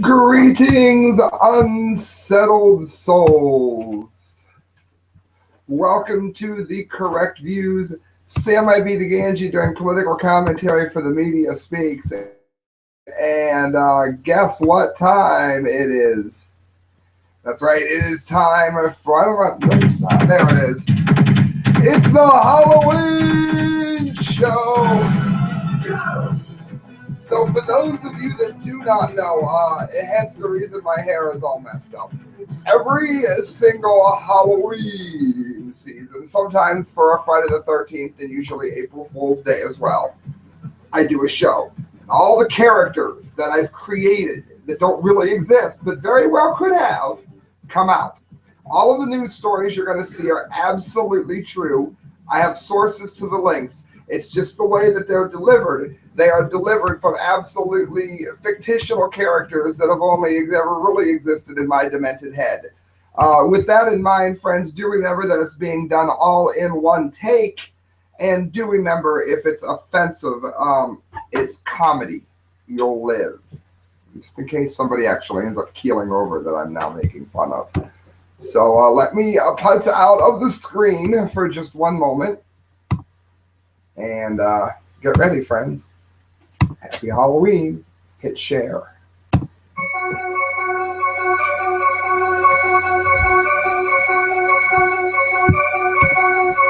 Greetings, unsettled souls. Welcome to the Correct Views. Sam Di Gangi during political commentary for the media speaks. And guess what time it is? That's right, it is time for, there it is. It's the Halloween show. So for those of you that do not know, hence the reason my hair is all messed up. Every single Halloween season, sometimes for a Friday the 13th and usually April Fool's Day as well, I do a show. And all the characters that I've created that don't really exist, but very well could have, come out. All of the news stories you're going to see are absolutely true. I have sources to the links. It's just the way that they're delivered. They are delivered from absolutely fictional characters that have only ever really existed in my demented head. With that in mind, friends, do remember that it's being done all in one take. And do remember, if it's offensive, it's comedy. You'll live. Just in case somebody actually ends up keeling over that I'm now making fun of. So let me putz out of the screen for just one moment. And get ready, friends. Happy Halloween. Hit share.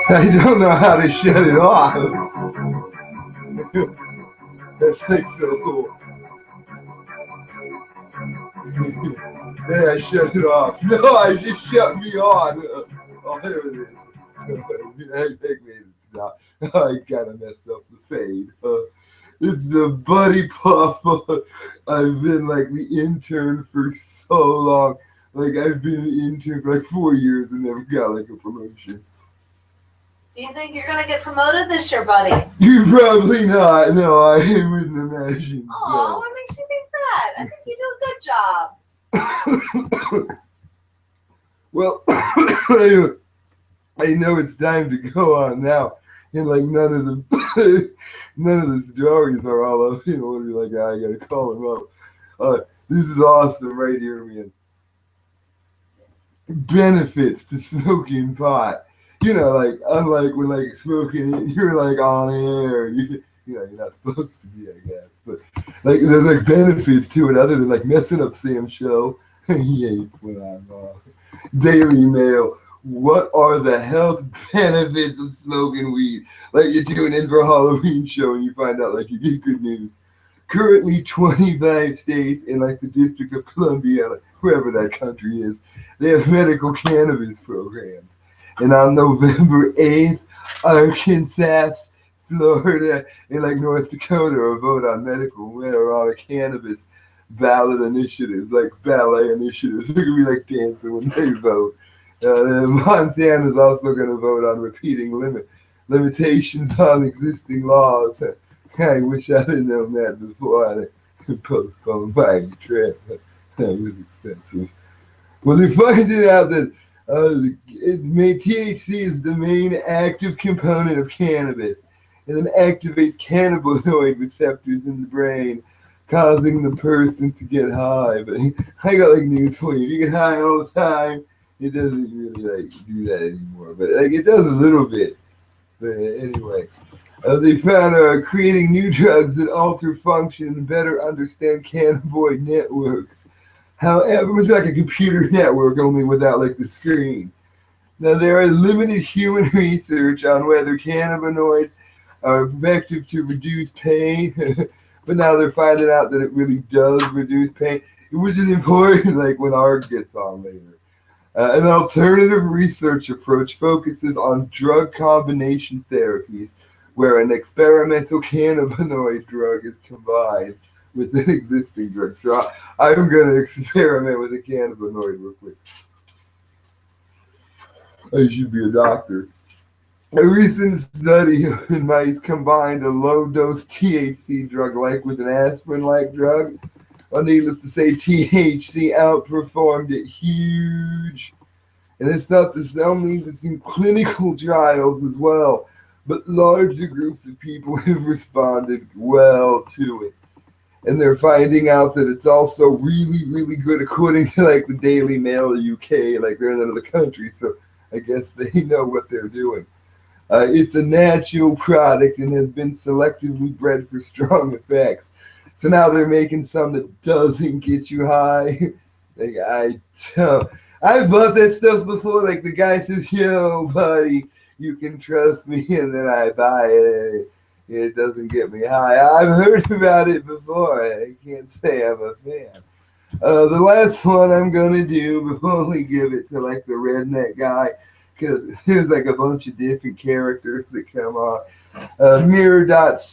I don't know how to shut it off. That's like so cool. Yeah, I shut it off. No, I just shut me on. Oh, there it is. I made it stop. I kind of messed up the fade. It's a buddy puff. I've been like the intern for so long. Like I've been an intern for like 4 years and never got like a promotion. Do you think you're gonna get promoted this year, buddy? You're probably not. No, I wouldn't imagine. Oh, what makes you think that? I think you do a good job. Well, I know it's time to go on now, and like none of the stories are all up. You know, like I gotta call him up. This is awesome right here, man. Benefits to smoking pot. You know, like unlike when like smoking, you're like on air. You know, you're not supposed to be, I guess. But like there's like benefits to it other than like messing up Sam's show. He hates when I'm Daily Mail. What are the health benefits of smoking weed? Like you tune in for a Halloween show and you find out like you get good news. Currently 25 states and like the District of Columbia, like wherever that country is, they have medical cannabis programs. And on November 8th, Arkansas, Florida, and like North Dakota will vote on medical marijuana cannabis ballot initiatives, like ballet initiatives. They're going to be like dancing when they vote. Montana is also going to vote on repeating limitations on existing laws. I wish I'd have known that before I postponed my trip. That was expensive. Well, they find it out that THC is the main active component of cannabis, and it activates cannabinoid receptors in the brain, causing the person to get high. But I got like news for you: if you get high all the time, it doesn't really like do that anymore. But like it does a little bit. But anyway, they found creating new drugs that alter function and better understand cannabinoid networks. However, it was like a computer network, only without like the screen. Now, there are limited human research on whether cannabinoids are effective to reduce pain, but now they're finding out that it really does reduce pain, which is important, like when ARG gets on later. An alternative research approach focuses on drug combination therapies, where an experimental cannabinoid drug is combined with an existing drug. So I'm going to experiment with a cannabinoid real quick. I should be a doctor. A recent study in mice combined a low-dose THC drug like with an aspirin-like drug. Well, needless to say, THC outperformed it huge. And it's not the only, it's in clinical trials as well. But larger groups of people have responded well to it. And they're finding out that it's also really, really good according to like the Daily Mail UK, like they're in another country, so I guess they know what they're doing. It's a natural product and has been selectively bred for strong effects. So now they're making some that doesn't get you high. Like I've bought that stuff before. Like the guy says, "Yo, buddy, you can trust me," and then I buy it. And it doesn't get me high. I've heard about it before. I can't say I'm a fan. The last one I'm gonna do before we give it to like the redneck guy, because there's like a bunch of different characters that come on. Mirror.co.uk.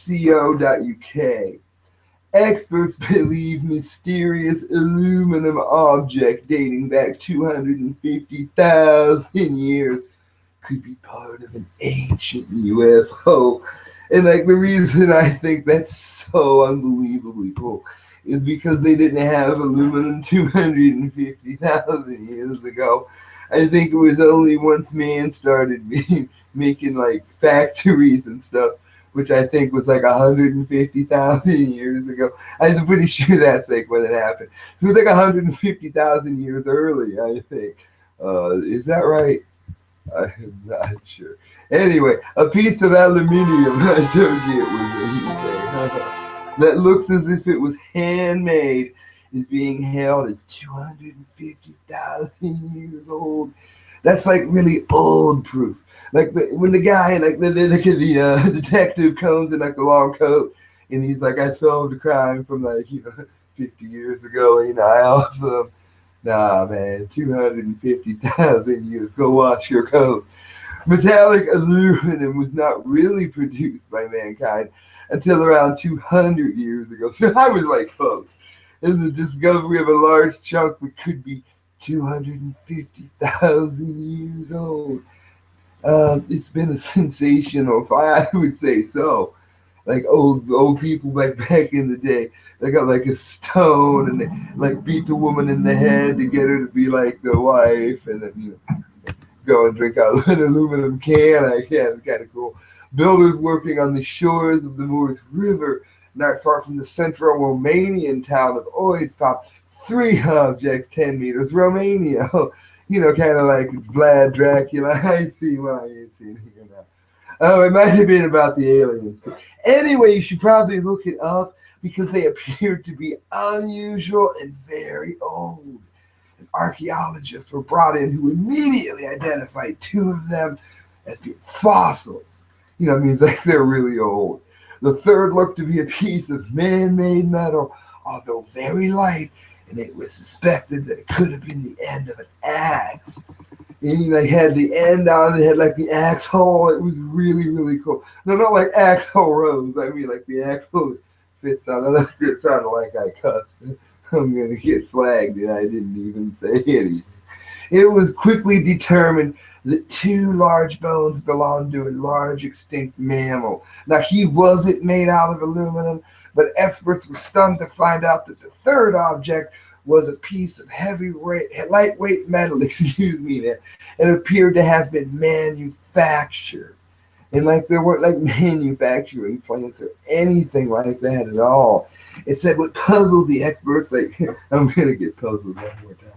Experts believe mysterious aluminum object dating back 250,000 years could be part of an ancient UFO. And like the reason I think that's so unbelievably cool is because they didn't have aluminum 250,000 years ago. I think it was only once man started making like factories and stuff, which I think was like 150,000 years ago. I'm pretty sure that's like when it happened. So it was like 150,000 years early, I think. Is that right? I'm not sure. Anyway, a piece of aluminium, I told you it was that looks as if it was handmade is being held as 250,000 years old. That's like really old proof. Like when the guy, like the detective comes in like the long coat, and he's like, "I solved a crime from like 50 years ago." I also, nah, man, 250,000 years. Go wash your coat. Metallic aluminum was not really produced by mankind until around 200 years ago. So I was like close. And the discovery of a large chunk that could be 250,000 years old. It's been a sensational fight, I would say so. Like old people back in the day, they got like a stone and they like beat the woman in the head to get her to be like the wife, and then go and drink out of an aluminum can. It's kind of cool. Builders working on the shores of the Moors River, not far from the central Romanian town of Oid, found 3 objects 10 meters. Romania. Kind of like Vlad Dracula. I see why I ain't seen it here now. Oh, it might have been about the aliens too. Anyway, you should probably look it up because they appear to be unusual and very old. And archaeologists were brought in who immediately identified 2 of them as being fossils. It means like they're really old. The third looked to be a piece of man-made metal, although very light, and it was suspected that it could have been the end of an axe. And they had the end on it, had like the axe hole. It was really, really cool. No, not like axe hole rose. I mean like the axe hole fits on. It sounded like I cussed. I'm going to get flagged and I didn't even say anything. It was quickly determined that 2 large bones belonged to a large extinct mammal. Now, he wasn't made out of aluminum, but experts were stunned to find out that the third object was a piece of lightweight metal, man, and appeared to have been manufactured. And like there weren't like manufacturing plants or anything like that at all. It said what puzzled the experts, like I'm gonna get puzzled one more time.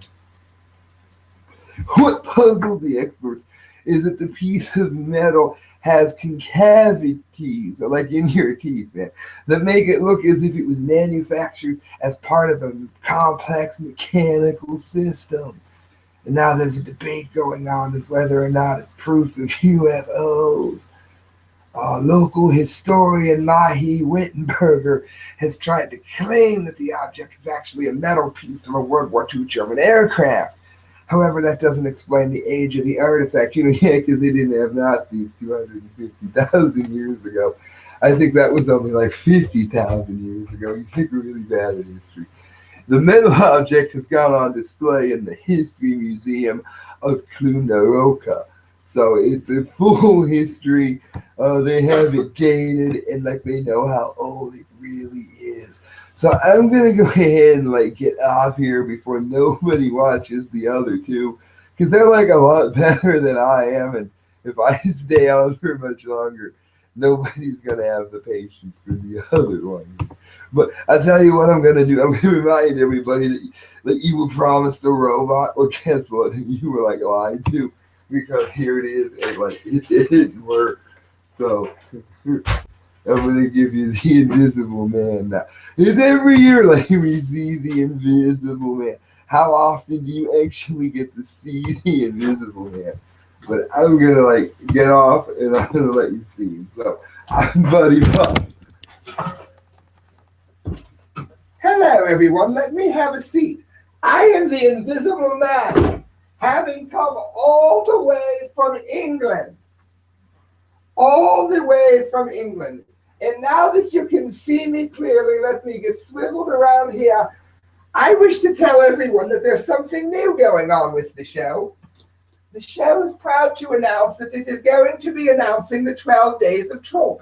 What puzzled the experts is that the piece of metal has concavities, like in your teeth, man, that make it look as if it was manufactured as part of a complex mechanical system. And now there's a debate going on as whether or not it's proof of UFOs. Local historian Mahi Wittenberger has tried to claim that the object is actually a metal piece from a World War II German aircraft. However, that doesn't explain the age of the artifact. Because they didn't have Nazis 250,000 years ago. I think that was only like 50,000 years ago. You think we're really bad at history. The metal object has gone on display in the History Museum of Cluj-Napoca. So it's a full history. They have it dated and like they know how old it really is. So I'm gonna go ahead and like get off here before nobody watches the other 2, because they're like a lot better than I am, and if I stay on for much longer, nobody's gonna have the patience for the other one. But I tell you what I'm gonna do. I'm gonna remind everybody that you were promised a robot. Well, guess what? You were like lied to, because here it is, and like it didn't work. So I'm gonna give you the Invisible Man now. It's every year like we see the Invisible Man. How often do you actually get to see the Invisible Man? But I'm gonna like get off and I'm gonna let you see him. So I'm Buddy Puff. Hello everyone, let me have a seat. I am the Invisible Man, having come all the way from England. All the way from England. And now that you can see me clearly, let me get swiveled around here. I wish to tell everyone that there's something new going on with the show. The show is proud to announce that it is going to be announcing the 12 days of Trump.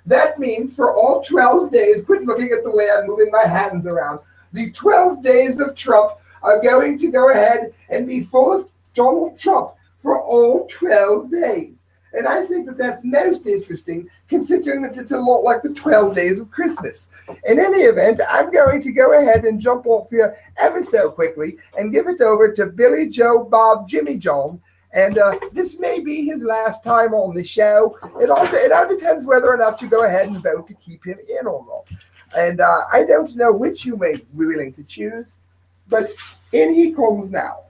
That means for all 12 days, quit looking at the way I'm moving my hands around. The 12 days of Trump are going to go ahead and be full of Donald Trump for all 12 days. And I think that that's most interesting, considering that it's a lot like the 12 days of Christmas. In any event, I'm going to go ahead and jump off here ever so quickly and give it over to Billy Joe Bob Jimmy John. And this may be his last time on the show. It all depends whether or not you go ahead and vote to keep him in or not. And I don't know which you may be willing to choose, but in he comes now.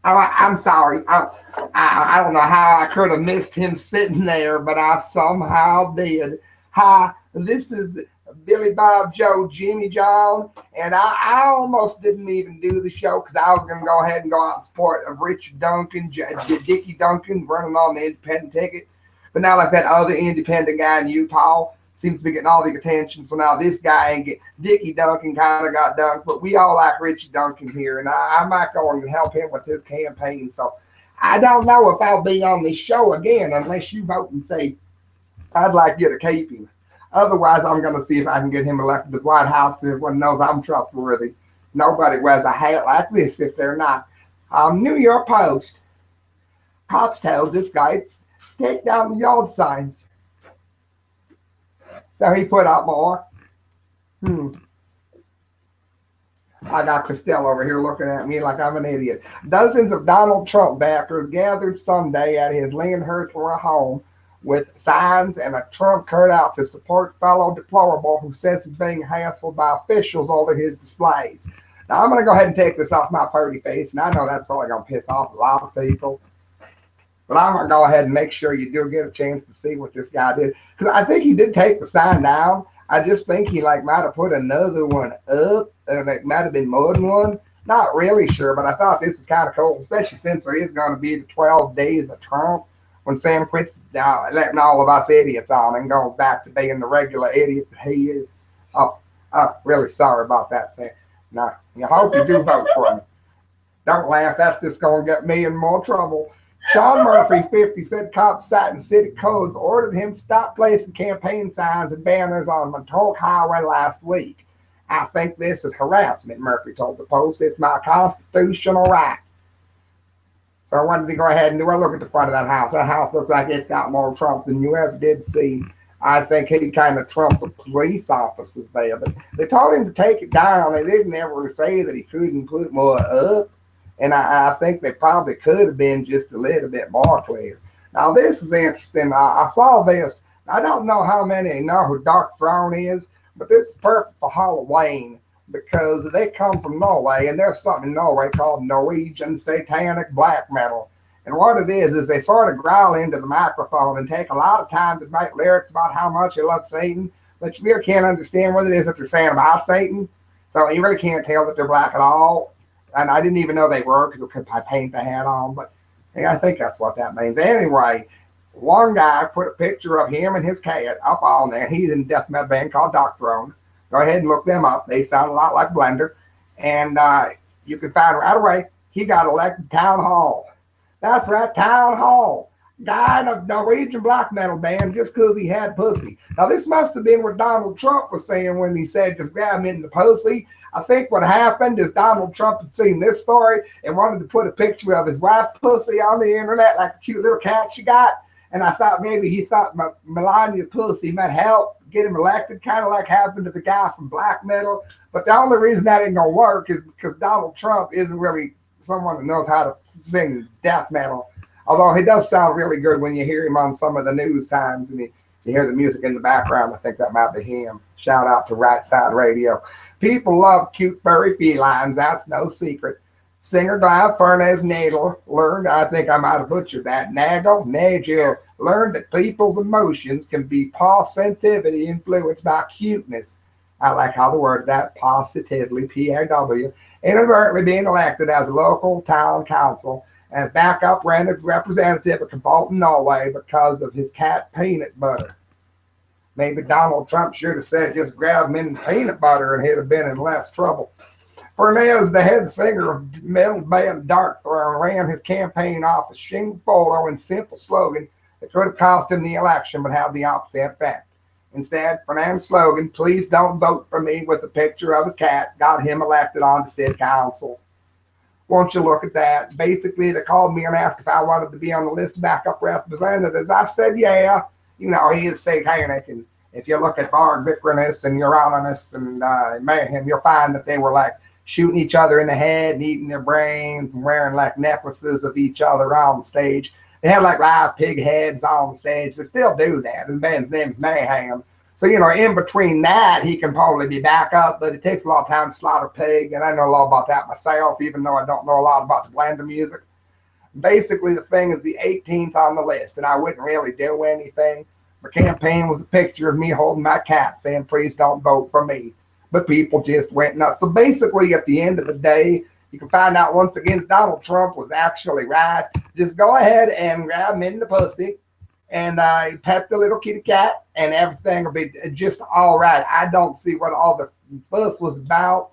I'm sorry. I don't know how I could have missed him sitting there, but I somehow did. Hi, this is Billy Bob Joe Jimmy John, and I almost didn't even do the show because I was going to go ahead and go out in support of Richard Duncan, Dickie Duncan, running on the independent ticket. But now, like that other independent guy in Utah seems to be getting all the attention, so now this guy and Dickie Duncan kind of got dunked, but we all like Richie Duncan here, and I might go and help him with his campaign. So I don't know if I'll be on this show again unless you vote and say I'd like you to keep him. Otherwise, I'm going to see if I can get him elected to the White House. Everyone knows I'm trustworthy. Nobody wears a hat like this if they're not. New York Post. Cops told this guy, take down the yard signs. So he put up more. I got Christelle over here looking at me like I'm an idiot. Dozens of Donald Trump backers gathered Sunday at his Lyndhurst home with signs and a Trump cutout to support fellow deplorable who says he's being hassled by officials over his displays. Now, I'm going to go ahead and take this off my purty face, and I know that's probably going to piss off a lot of people. But I'm going to go ahead and make sure you do get a chance to see what this guy did. Because I think he did take the sign down. I just think he might have put another one up. And it might have been more than one. Not really sure, but I thought this was kind of cool, especially since there is going to be the 12 days of Trump when Sam quits letting all of us idiots on and goes back to being the regular idiot that he is. Oh, really sorry about that, Sam. Now, I hope you do vote for me. Don't laugh. That's just going to get me in more trouble. Sean Murphy, 50, said cops citing city codes ordered him to stop placing campaign signs and banners on Montauk Highway last week. I think this is harassment, Murphy told the Post. It's my constitutional right. So what did he go ahead and do? Well, look at the front of that house. That house looks like it's got more Trump than you ever did see. I think he kind of trumped the police officers there. But they told him to take it down. They didn't ever say that he couldn't put more up. And I think they probably could have been just a little bit more clear. Now, this is interesting. I saw this. I don't know how many know who Darkthrone is, but this is perfect for Halloween because they come from Norway, and there's something in Norway called Norwegian satanic black metal. And what it is they sort of growl into the microphone and take a lot of time to make lyrics about how much they love Satan, but you really can't understand what it is that they're saying about Satan. So you really can't tell that they're black at all. And I didn't even know they were because I paint the hat on, but I think that's what that means. Anyway, one guy put a picture of him and his cat up on there. He's in a death metal band called Darkthrone. Go ahead and look them up. They sound a lot like Blender. And you can find right away, he got elected town hall. That's right, town hall. Guy in a Norwegian black metal band just because he had pussy. Now, this must have been what Donald Trump was saying when he said just grab him in the pussy. I think what happened is Donald Trump had seen this story and wanted to put a picture of his wife's pussy on the internet, like the cute little cat she got. And I thought maybe he thought Melania's pussy might help get him elected, kind of like happened to the guy from Black Metal. But the only reason that ain't gonna work is because Donald Trump isn't really someone that knows how to sing death metal. Although he does sound really good when you hear him on some of the news times and you hear the music in the background. I think that might be him. Shout out to Right Side Radio. People love cute furry felines. That's no secret. Singer Clive Furness Nadel learned, I think I might have butchered that, Nagel learned that people's emotions can be positively influenced by cuteness. I like how the word that, positively, P-A-W, inadvertently being elected as a local town council as backup representative of Bolton, Norway because of his cat peanut butter. Maybe Donald Trump should have said just grab him in peanut butter and he'd have been in less trouble. Furness, the head singer of metal band Darkthrone, ran his campaign off a shingle photo and simple slogan that could have cost him the election but had the opposite effect. Instead, Fernand's slogan, "Please don't vote for me," with a picture of his cat, got him elected on the city council. Won't you look at that? Basically, they called me and asked if I wanted to be on the list of backup representatives. I said, yeah. You know, he is satanic. And if you look at Bard Vickerness and Uranus and Mayhem, you'll find that they were like shooting each other in the head and eating their brains and wearing like necklaces of each other on stage. They had like live pig heads on stage. They still do that. And the band's name is Mayhem. So, you know, in between that, he can probably be back up, but it takes a lot of time to slaughter pig. And I know a lot about that myself, even though I don't know a lot about the blend of music. Basically, the thing is the 18th on the list, and I wouldn't really do anything. My campaign was a picture of me holding my cat saying, "Please don't vote for me." But people just went nuts. So basically, at the end of the day, you can find out once again Donald Trump was actually right. Just go ahead and grab him in the pussy and pet the little kitty cat, and everything will be just all right. I don't see what all the fuss was about.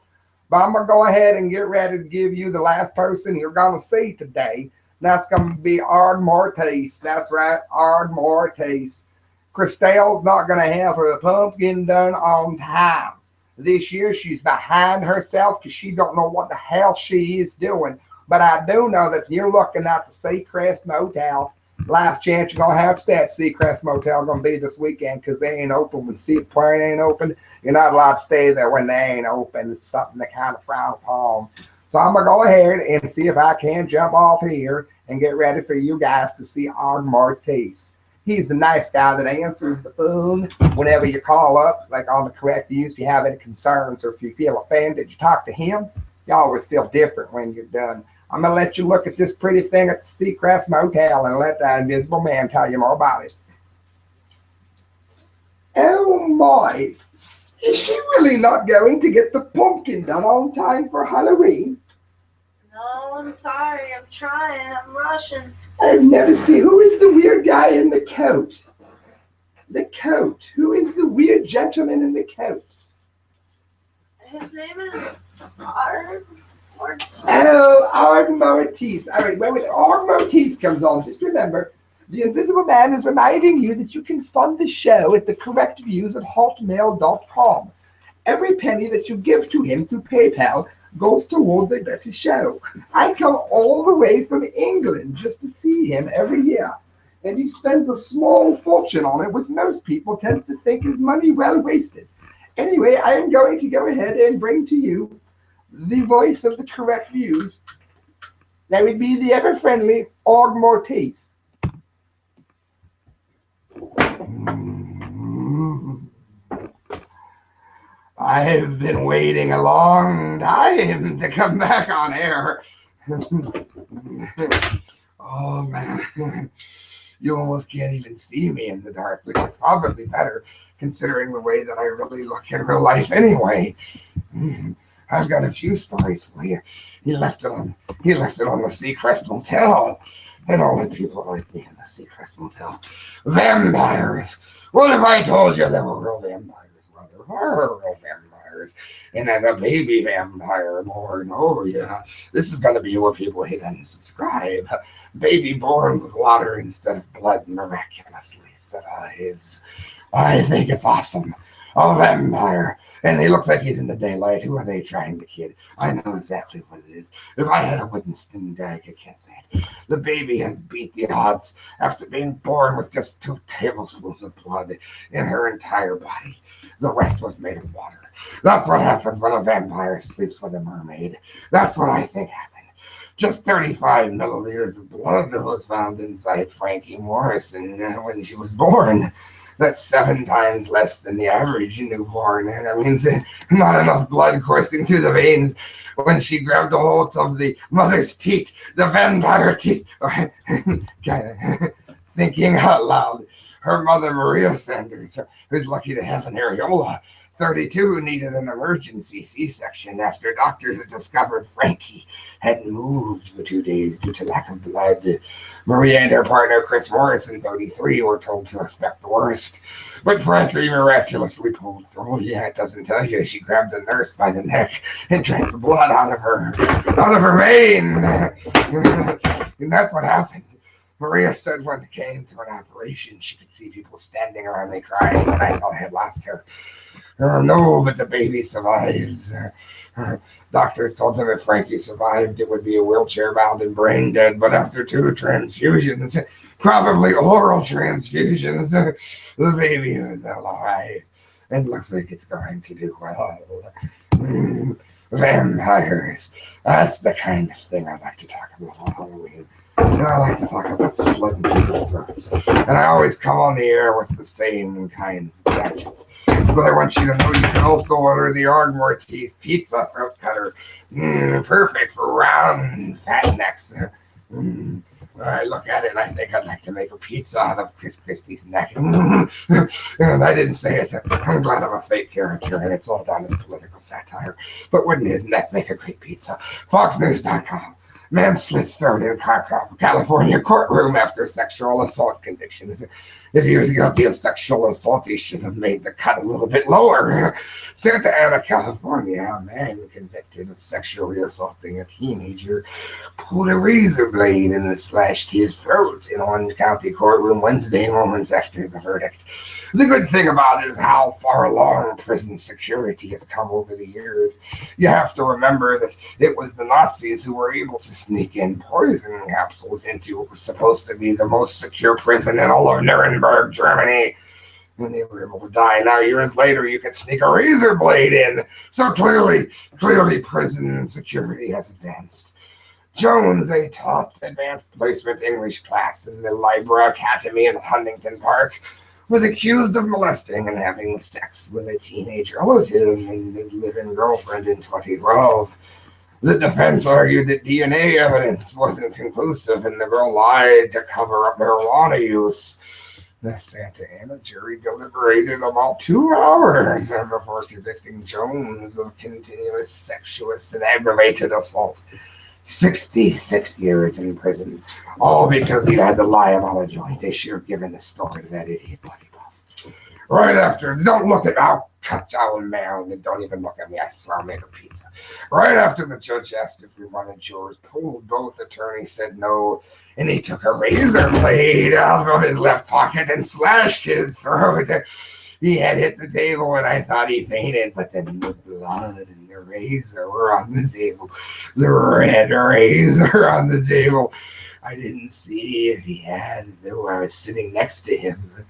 But I'm going to go ahead and get ready to give you the last person you're going to see today. That's going to be Ard Mortis. That's right, Ard Mortis. Christelle's not going to have her pumpkin done on time. This year, she's behind herself because she don't know what the hell she is doing. But I do know that you're looking at the Seacrest Motel. Last chance you're going to have that Seacrest Motel going to be this weekend because they ain't open when Sea Point ain't open. You're not allowed to stay there when they ain't open. It's something they kind of frown upon. So I'm going to go ahead and see if I can jump off here and get ready for you guys to see Ard Mortis. He's the nice guy that answers the phone whenever you call up, like on the correct views. If you have any concerns or if you feel offended, you talk to him. You always feel different when you're done. I'm going to let you look at this pretty thing at the Seacrest Motel and let that invisible man tell you more about it. Oh boy, is she really not going to get the pumpkin done on time for Halloween? No, I'm sorry. I'm trying. I'm rushing. I've never seen. Who is the weird guy in the coat? The coat. Who is the weird gentleman in the coat? His name is Ard Mortis. Oh, Ard Mortis. All right, when Ard Mortis comes on, just remember, the Invisible Man is reminding you that you can fund the show at the correct views at hotmail.com. Every penny that you give to him through PayPal goes towards a better show. I come all the way from England just to see him every year. And he spends a small fortune on it, which most people tend to think is money well wasted. Anyway, I am going to go ahead and bring to you the voice of the correct views. That would be the ever-friendly Ard Mortis. I have been waiting a long time to come back on air. Oh, man. You almost can't even see me in the dark, which is probably better considering the way that I really look in real life anyway. I've got a few stories for you. He left it on the Seacrest Motel. They don't let people like me in the Seacrest Motel. Vampires. What if I told you there were real vampires? Real vampires, and as a baby vampire born, oh yeah, this is gonna be where people hit unsubscribe. Baby born with water instead of blood miraculously survives. I think it's awesome. A vampire. And he looks like he's in the daylight. Who are they trying to kid? I know exactly what it is. If I had a wooden skin dag, I can't say it. The baby has beat the odds after being born with just 2 tablespoons of blood in her entire body. The rest was made of water. That's what happens when a vampire sleeps with a mermaid. That's what I think happened. Just 35 milliliters of blood was found inside Frankie Morrison when she was born. That's 7 times less than the average newborn. That means not enough blood coursing through the veins when she grabbed a hold of the mother's teat, the vampire teeth. Thinking out loud, her mother, Maria Sanders, who's lucky to have an areola, 32, needed an emergency C-section after doctors had discovered Frankie hadn't moved for 2 days due to lack of blood. Maria and her partner, Chris Morrison, 33, were told to expect the worst. But Frankie miraculously pulled through. Yeah, it doesn't tell you. She grabbed the nurse by the neck and drank the blood out of her vein. And that's what happened. Maria said when it came to an operation, she could see people standing around me crying, and I thought I had lost her. No, but the baby survives. Doctors told them if Frankie survived, it would be a wheelchair-bound and brain dead. But after 2 transfusions, probably oral transfusions, the baby was alive. And looks like it's going to do well. Vampires. That's the kind of thing I like to talk about on Halloween. And I like to talk about slitting people's throats. And I always come on the air with the same kinds of gadgets. But I want you to know you can also order the Ardmore-Teeth Pizza Throat Cutter. Perfect for round, fat necks. I look at it and I think I'd like to make a pizza out of Chris Christie's neck. And I didn't say it. I'm glad I'm a fake character and it's all done as political satire. But wouldn't his neck make a great pizza? FoxNews.com. Man slits throat in California courtroom after sexual assault convictions. If he was guilty of sexual assault, he should have made the cut a little bit lower. Santa Ana, California, a man convicted of sexually assaulting a teenager pulled a razor blade and slashed his throat in Orange County courtroom Wednesday, moments after the verdict. The good thing about it is how far along prison security has come over the years. You have to remember that it was the Nazis who were able to sneak in poison capsules into what was supposed to be the most secure prison in all of Nuremberg, Germany. And they were able to die. Now, years later, you could sneak a razor blade in. So clearly prison security has advanced. Jones, a taught advanced placement English class in the Libra Academy in Huntington Park, was accused of molesting and having sex with a teenage relative and his live-in girlfriend in 2012. The defense argued that DNA evidence wasn't conclusive and the girl lied to cover up marijuana use. The Santa Ana jury deliberated about 2 hours before convicting Jones of continuous sexuous and aggravated assault. 66 years in prison, all because he had to lie about a joint issue given the story to that idiot Buddy Buff. Right after, don't look at, I'll cut you man, and don't even look at me, I swear I'll make a pizza. Right after the judge asked if we wanted jurors pooled, both attorneys said no, and he took a razor blade out from his left pocket and slashed his throat. He had hit the table and I thought he fainted, but then the blood and the razor were on the table. The red razor on the table. I didn't see if he had, though I was sitting next to him.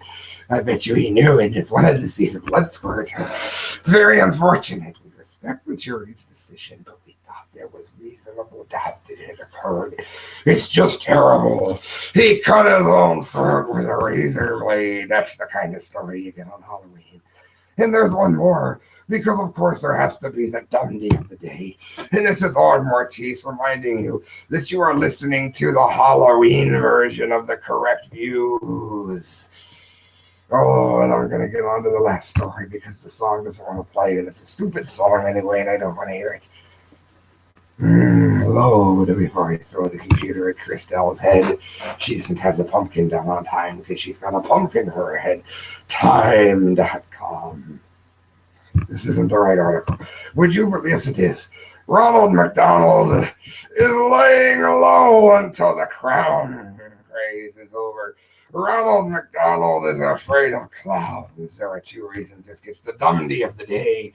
I bet you he knew and just wanted to see the blood squirt. It's very unfortunate. We respect the jury's decision, but we thought there was reasonable doubt that it had occurred. It's just terrible. He cut his own throat with a razor blade. That's the kind of story you get on Halloween. And there's one more, because of course there has to be the Dundee of the day. And this is Ardmore Teeth reminding you that you are listening to the Halloween version of the correct views. Oh, and I'm going to get on to the last story because the song doesn't want to play, and it's a stupid song anyway, and I don't want to hear it. Hello, before I throw the computer at Christelle's head. She doesn't have the pumpkin done on time because she's got a pumpkin in her head. Time.com. This isn't the right article. Would you believe? Yes, it is. Ronald McDonald is laying low until the crown craze is over. Ronald McDonald is afraid of clowns. There are two reasons this gets the Dundee of the day.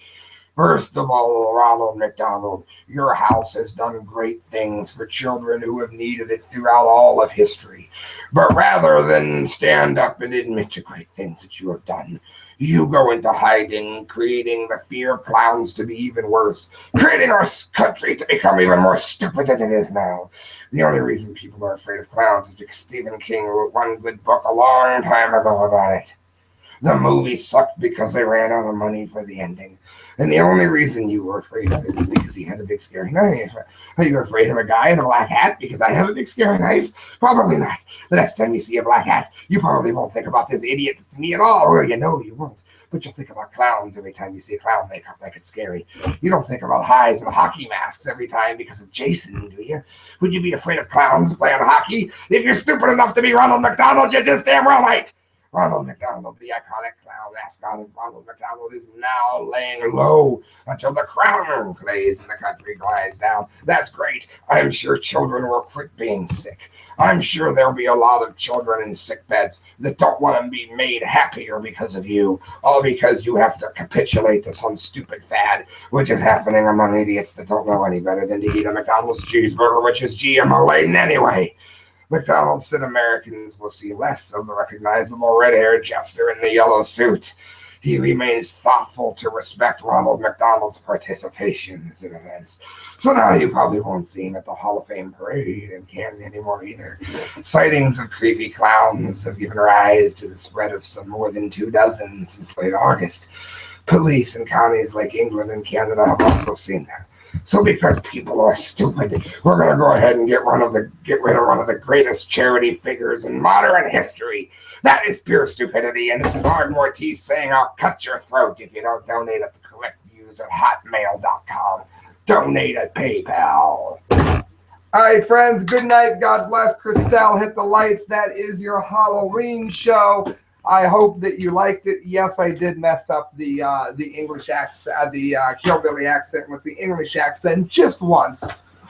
First of all, Ronald McDonald, your house has done great things for children who have needed it throughout all of history. But rather than stand up and admit to great things that you have done, you go into hiding, creating the fear of clowns to be even worse, creating our country to become even more stupid than it is now. The only reason people are afraid of clowns is because Stephen King wrote one good book a long time ago about it. The movie sucked because they ran out of money for the ending. And the only reason you were afraid of it is because he had a big scary knife. Are you afraid of a guy in a black hat because I have a big scary knife? Probably not. The next time you see a black hat, you probably won't think about this idiot that's me at all. Well, you know you won't. But you'll think about clowns every time you see a clown makeup like it's scary. You don't think about highs and hockey masks every time because of Jason, do you? Would you be afraid of clowns playing hockey? If you're stupid enough to be Ronald McDonald, you're just damn well right. Ronald McDonald, the iconic clown mascot of Ronald McDonald, is now laying low until the crown plays and the country glides down. That's great. I'm sure children will quit being sick. I'm sure there'll be a lot of children in sick beds that don't want to be made happier because of you, all because you have to capitulate to some stupid fad, which is happening among idiots that don't know any better than to eat a McDonald's cheeseburger, which is GMO laden anyway. McDonald said Americans will see less of the recognizable red-haired jester in the yellow suit. He remains thoughtful to respect Ronald McDonald's participations in events. So now you probably won't see him at the Hall of Fame parade in Canton anymore either. Sightings of creepy clowns have given rise to the spread of some more than 24 since late August. Police in counties like England and Canada have also seen them. So because people are stupid, we're going to go ahead and get rid of one of the greatest charity figures in modern history. That is pure stupidity, and this is Ardmore Ortiz saying I'll cut your throat if you don't donate at the correct views at hotmail.com. Donate at PayPal. All right, friends, good night. God bless. Christelle, hit the lights. That is your Halloween show. I hope that you liked it. Yes, I did mess up the English accent, the hillbilly accent with the English accent just once.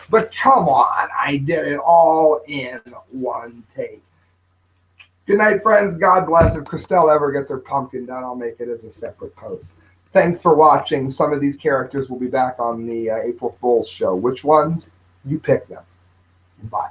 But come on, I did it all in one take. Good night, friends. God bless. If Christelle ever gets her pumpkin done, I'll make it as a separate post. Thanks for watching. Some of these characters will be back on the April Fool's show. Which ones? You pick them. Bye.